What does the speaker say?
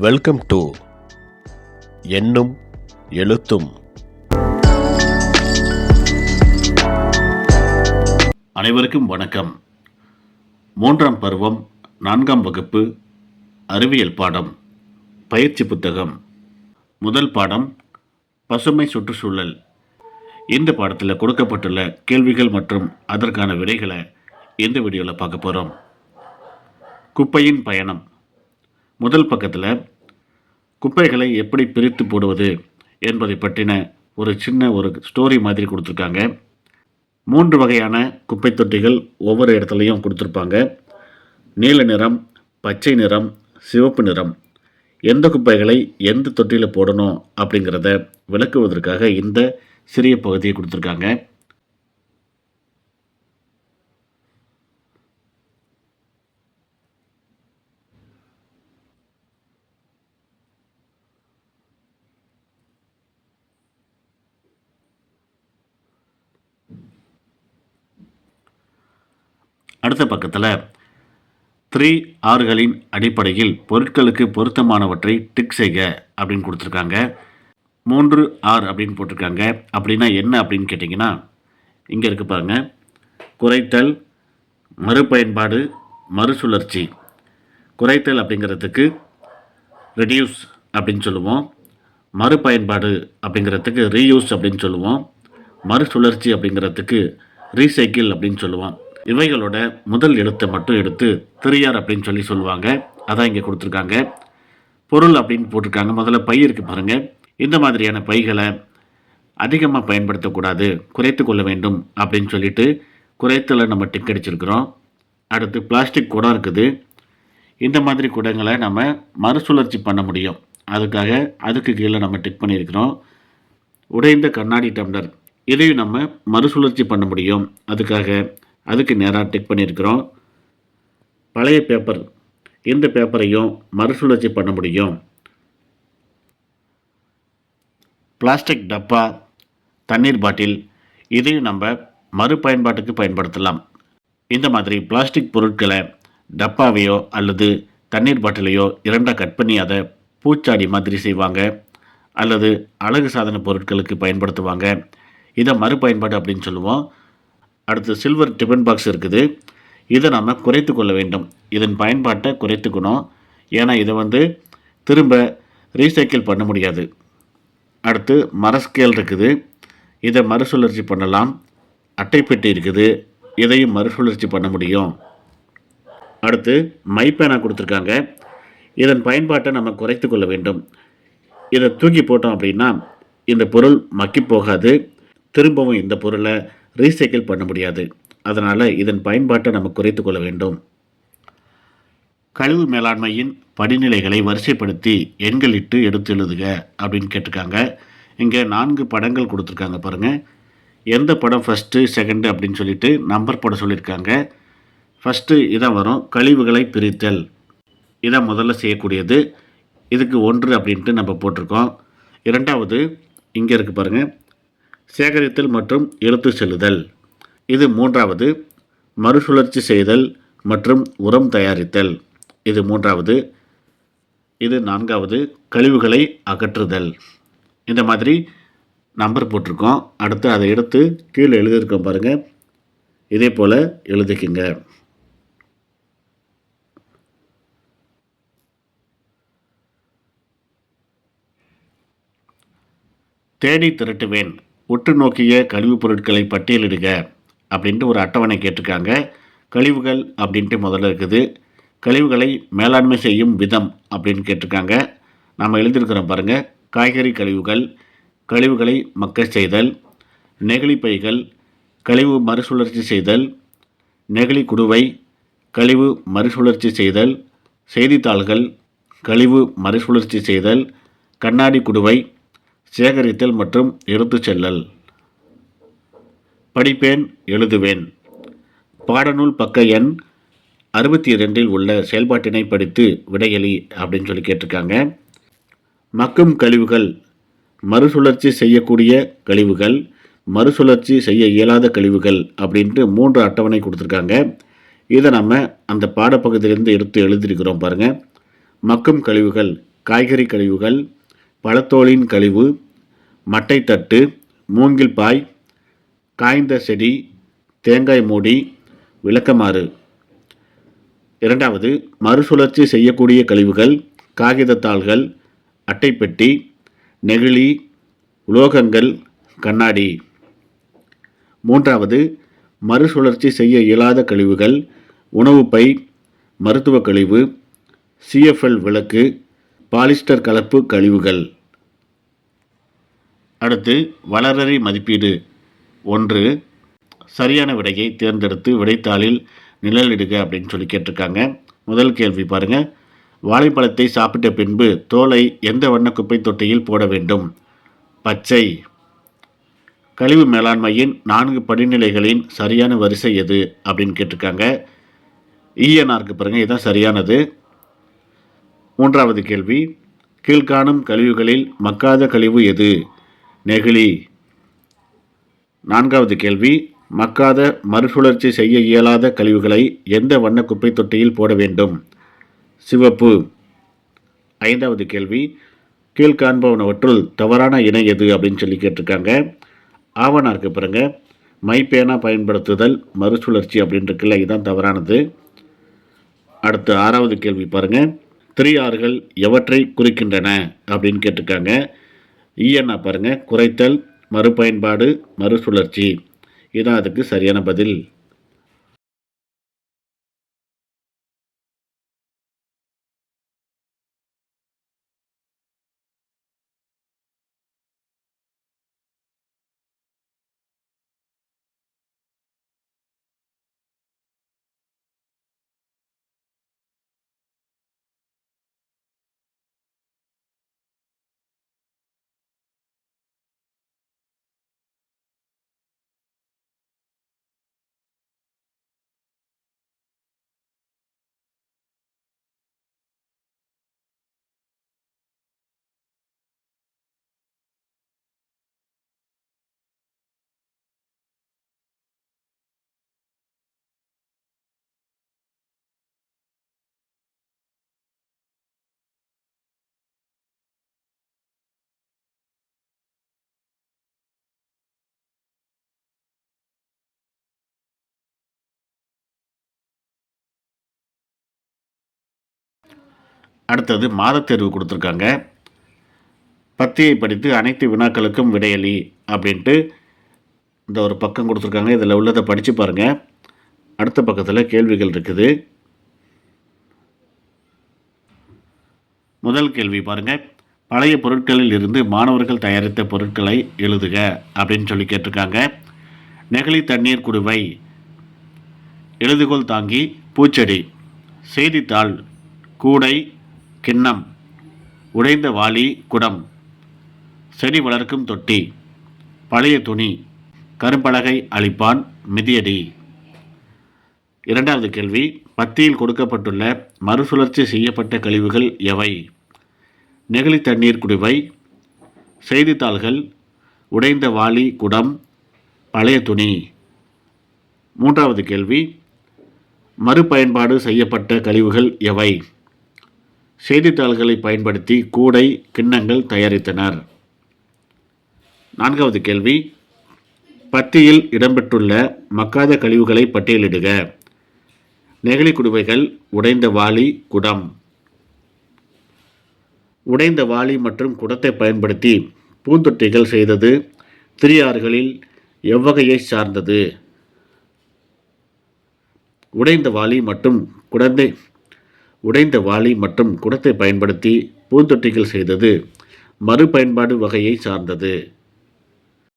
Welcome to எண்ணும் எழுத்தும். அனைவருக்கும் வணக்கம். 3ஆம் பருவம் 4ஆம் வகுப்பு அறிவியல் பாடம் பயிற்சி புத்தகம். முதல் பாடம் பசுமை சுற்றுச்சூழல். இந்த பாடத்தில் கொடுக்கப்பட்டுள்ள கேள்விகள் மற்றும் அதற்கான விடைகளை இந்த வீடியோவில் பார்க்க போகிறோம். குப்பையின் பயணம். முதல் பக்கத்தில் குப்பைகளை எப்படி பிரித்து போடுவது என்பதை பற்றின ஒரு சின்ன ஸ்டோரி மாதிரி கொடுத்துருக்காங்க. 3 வகையான குப்பை தொட்டிகள் ஒவ்வொரு இடத்துலையும் கொடுத்துருப்பாங்க. நீல நிறம், பச்சை நிறம், சிவப்பு நிறம். எந்த குப்பைகளை எந்த தொட்டியில் போடணும் அப்படிங்கிறத விளக்குவதற்காக இந்த சிறிய பகுதியை கொடுத்துருக்காங்க. அடுத்த பக்கத்தில் 3Rகளின் அடிப்படையில் பொருட்களுக்கு பொருத்தமானவற்றை டிக் செய்க அப்படின்னு கொடுத்துருக்காங்க. 3R அப்படின்னு போட்டிருக்காங்க. அப்படின்னா என்ன அப்படின்னு கேட்டிங்கன்னா, இங்கே இருக்கு பாருங்க. குறைத்தல், மறுபயன்பாடு, மறுசுழற்சி. குறைத்தல் அப்படிங்கிறதுக்கு ரெடியூஸ் அப்படின்னு சொல்லுவோம். மறுபயன்பாடு அப்படிங்கிறதுக்கு ரீயூஸ் அப்படின்னு சொல்லுவோம். மறுசுழற்சி அப்படிங்கிறதுக்கு ரீசைக்கிள் அப்படின்னு சொல்லுவோம். இவைகளோட முதல் எழுத்தை மட்டும் எடுத்து 3R அப்படின்னு சொல்லுவாங்க. அதான் இங்கே கொடுத்துருக்காங்க. பொருள் அப்படின்னு போட்டிருக்காங்க. முதல்ல பை இருக்குது பாருங்கள். இந்த மாதிரியான பைகளை அதிகமாக பயன்படுத்தக்கூடாது, குறைத்து கொள்ள வேண்டும் அப்படின்னு சொல்லிட்டு குறைத்தலை நம்ம டிக் அடிச்சிருக்கிறோம். அடுத்து பிளாஸ்டிக் குடம் இருக்குது. இந்த மாதிரி குடங்களை நம்ம மறுசுழற்சி பண்ண முடியும். அதுக்கு கீழே நம்ம டிக் பண்ணியிருக்கிறோம். உடைந்த கண்ணாடி டம்ளர், இதையும் நம்ம மறுசுழற்சி பண்ண முடியும். அதுக்கு நேராக டிக் பண்ணியிருக்கிறோம். பழைய பேப்பர், இந்த பேப்பரையும் மறுசுழற்சி பண்ண முடியும். பிளாஸ்டிக் டப்பா, தண்ணீர் பாட்டில், இதையும் நம்ம மறுபயன்பாட்டுக்கு பயன்படுத்தலாம். இந்த மாதிரி பிளாஸ்டிக் பொருட்களை டப்பாவையோ அல்லது தண்ணீர் பாட்டிலையோ 2ஆக கட் பண்ணி அதை பூச்சாடி மாதிரி செய்வாங்க, அல்லது அழகு சாதன பொருட்களுக்கு பயன்படுத்துவாங்க. இதை மறுபயன்பாடு அப்படின்னு சொல்லுவோம். அடுத்து சில்வர் டிஃபன் பாக்ஸ் இருக்குது. இதை நம்ம குறைத்து கொள்ள வேண்டும். இதன் பயன்பாட்டை குறைத்துக்கணும். ஏன்னா இதை திரும்ப ரீசைக்கிள் பண்ண முடியாது. அடுத்து மரஸ்கேல் இருக்குது. இதை மறுசுழற்சி பண்ணலாம். அட்டைப்பெட்டி இருக்குது. இதையும் மறுசுழற்சி பண்ண முடியும். அடுத்து மைப்பேனா கொடுத்துருக்காங்க. இதன் பயன்பாட்டை நம்ம குறைத்து கொள்ள வேண்டும். இதை தூக்கி போட்டோம் அப்படின்னா இந்த பொருள் மக்கி போகாது. திரும்பவும் இந்த பொருளை ரீசைக்கிள் பண்ண முடியாது. அதனால் இதன் பயன்பாட்டை நம்ம குறைத்து கொள்ள வேண்டும். கழிவு மேலாண்மையின் படிநிலைகளை வரிசைப்படுத்தி எண்களிட்டு எடுத்து எழுதுக அப்படின்னு கேட்டிருக்காங்க. இங்கே 4 படங்கள் கொடுத்துருக்காங்க பாருங்கள். எந்த படம் ஃபஸ்ட்டு, செகண்டு அப்படின்னு சொல்லிட்டு நம்பர் போட சொல்லியிருக்காங்க. ஃபஸ்ட்டு இதான் வரும், கழிவுகளை பிரித்தல். இதான் முதல்ல செய்யக்கூடியது. இதுக்கு 1 அப்படின்ட்டு நம்ம போட்டிருக்கோம். 2வது இங்கே இருக்குது பாருங்கள், சேகரித்தல் மற்றும் எடுத்து செல்லுதல். இது 3வது, மறுசுழற்சி செய்தல் மற்றும் உரம் தயாரித்தல். இது 3வது. இது 4வது, கழிவுகளை அகற்றுதல். இந்த மாதிரி நம்பர் போட்டிருக்கோம். அடுத்து அதை எடுத்து கீழே எழுதியிருக்கோம் பாருங்கள். இதே போல் எழுதிக்குங்க. தேடி திரட்டுவேன், உற்று நோக்கிய கழிவுப் பொருட்களை பட்டியலிடுக அப்படின்ட்டு ஒரு அட்டவணை கேட்டிருக்காங்க. கழிவுகள் அப்படின்ட்டு முதல்ல இருக்குது. கழிவுகளை மேலாண்மை செய்யும் விதம் அப்படின்னு கேட்டிருக்காங்க. நம்ம எழுதியிருக்கிறோம் பாருங்கள். காய்கறி கழிவுகள், கழிவுகளை மக்க செய்தல், நெகிழி பைகள், கழிவு மறுசுழற்சி செய்தல், நெகிழி குடுவை, கழிவு மறுசுழற்சி செய்தல், செய்தித்தாள்கள், கழிவு மறுசுழற்சி செய்தல், கண்ணாடி குடுவை, சேகரித்தல் மற்றும் எடுத்து செல்லல். படிப்பேன், எழுதுவேன். பாடநூல் பக்க எண் 62 உள்ள செயல்பாட்டினை படித்து விடையளி அப்படின்னு கேட்டிருக்காங்க. மக்கும் கழிவுகள், மறுசுழற்சி செய்யக்கூடிய கழிவுகள், மறுசுழற்சி செய்ய இயலாத கழிவுகள் அப்படின்ட்டு 3 அட்டவணை கொடுத்துருக்காங்க. இதை நம்ம அந்த பாடப்பகுதியிலேருந்து எடுத்து எழுதியிருக்கிறோம் பாருங்கள். மக்கும் கழிவுகள் காய்கறி கழிவுகள், பழத்தோலின் கழிவு, மட்டைத்தட்டு, மூங்கில் பாய், காய்ந்த செடி, தேங்காய் மூடி, விளக்கமாறு. இரண்டாவது, மறுசுழற்சி செய்யக்கூடிய கழிவுகள், காகிதத்தாள்கள், அட்டைப்பெட்டி, நெகிழி, உலோகங்கள், கண்ணாடி. மூன்றாவது, மறுசுழற்சி செய்ய இயலாத கழிவுகள், உணவு பை, மருத்துவ கழிவு, CFL விளக்கு, பாலிஸ்டர் கலப்பு கழிவுகள். அடுத்து வளரறி மதிப்பீடு. 1. சரியான விடையை தேர்ந்தெடுத்து விடைத்தாளில் நிழலிடுக அப்படின்னு சொல்லி கேட்டிருக்காங்க. முதல் கேள்வி பாருங்கள். வாழைப்பழத்தை சாப்பிட்ட பின்பு தோலை எந்த வண்ண குப்பை தொட்டியில் போட வேண்டும்? பச்சை. கழிவு மேலாண்மையின் 4 படிநிலைகளின் சரியான வரிசை எது அப்படின்னு கேட்டிருக்காங்க. ENRக்கு பாருங்கள், இதுதான் சரியானது. மூன்றாவது கேள்வி. கீழ்காணும் கழிவுகளில் மக்காத கழிவு எது? நெகிழி. நான்காவது கேள்வி. மக்காத மறுசுழற்சி செய்ய இயலாத கழிவுகளை எந்த வண்ண குப்பை தொட்டியில் போட வேண்டும்? சிவப்பு. ஐந்தாவது கேள்வி. கீழ்காண்பவனவற்றுள் தவறான இணை எது அப்படின்னு சொல்லி கேட்டிருக்காங்க. ஆவணாருக்கு பாருங்க, மைப்பேனா பயன்படுத்துதல் மறுசுழற்சி அப்படின்னு இருக்குல்ல, இதுதான் தவறானது. அடுத்து 6வது கேள்வி பாருங்க. 3Rகள் எவற்றை குறிக்கின்றன அப்படின்னு கேட்டிருக்காங்க. ENA பாருங்க, குறைத்தல், மறுபயன்பாடு, மறுசுழற்சி. இதுதான் அதுக்கு சரியான பதில். அடுத்தது மாதத்தேர்வு கொடுத்துருக்காங்க. பத்தியை படித்து அனைத்து வினாக்களுக்கும் விடையளி அப்படின்ட்டு இந்த ஒரு பக்கம் கொடுத்துருக்காங்க. இதில் உள்ளதை படித்து பாருங்கள். அடுத்த பக்கத்தில் கேள்விகள் இருக்குது. முதல் கேள்வி பாருங்கள். பழைய பொருட்களில் இருந்து மாணவர்கள் தயாரித்த பொருட்களை எழுதுக அப்படின்னு சொல்லி கேட்டிருக்காங்க. நெகிழி தண்ணீர் குடுவை, எழுதுகோல் தாங்கி, பூச்செடி, செய்தித்தாள், கூடை, கிண்ணம், உடைந்த வாளி, குடம், செடி வளர்க்கும் தொட்டி, பழைய துணி, கரும்பலகை, அழிப்பான், மிதியடி. இரண்டாவது கேள்வி. பத்தியில் கொடுக்கப்பட்டுள்ள மறுசுழற்சி செய்யப்பட்ட கழிவுகள் எவை? நெகிழி தண்ணீர் குடுவை, செய்தித்தாள்கள், உடைந்த வாளி, குடம், பழைய துணி. மூன்றாவது கேள்வி. மறுபயன்பாடு செய்யப்பட்ட கழிவுகள் எவை? செய்தித்தாள்களை பயன்படுத்தி கூடை, கிண்ணங்கள் தயாரித்தனர். நான்காவது கேள்வி. பத்தியில் இடம்பெற்றுள்ள மக்காத கழிவுகளை பட்டியலிடுக. நெகிழி குடுவைகள், உடைந்த வாளி, குடம். உடைந்த வாளி மற்றும் குடத்தை பயன்படுத்தி பூந்தொட்டிகள் செய்தது 3Rகளில் எவ்வகையை சார்ந்தது? உடைந்த வாளி மற்றும் குடத்தை பயன்படுத்தி பூந்தொட்டிகள் செய்தது மறுபயன்பாடு வகையை சார்ந்தது.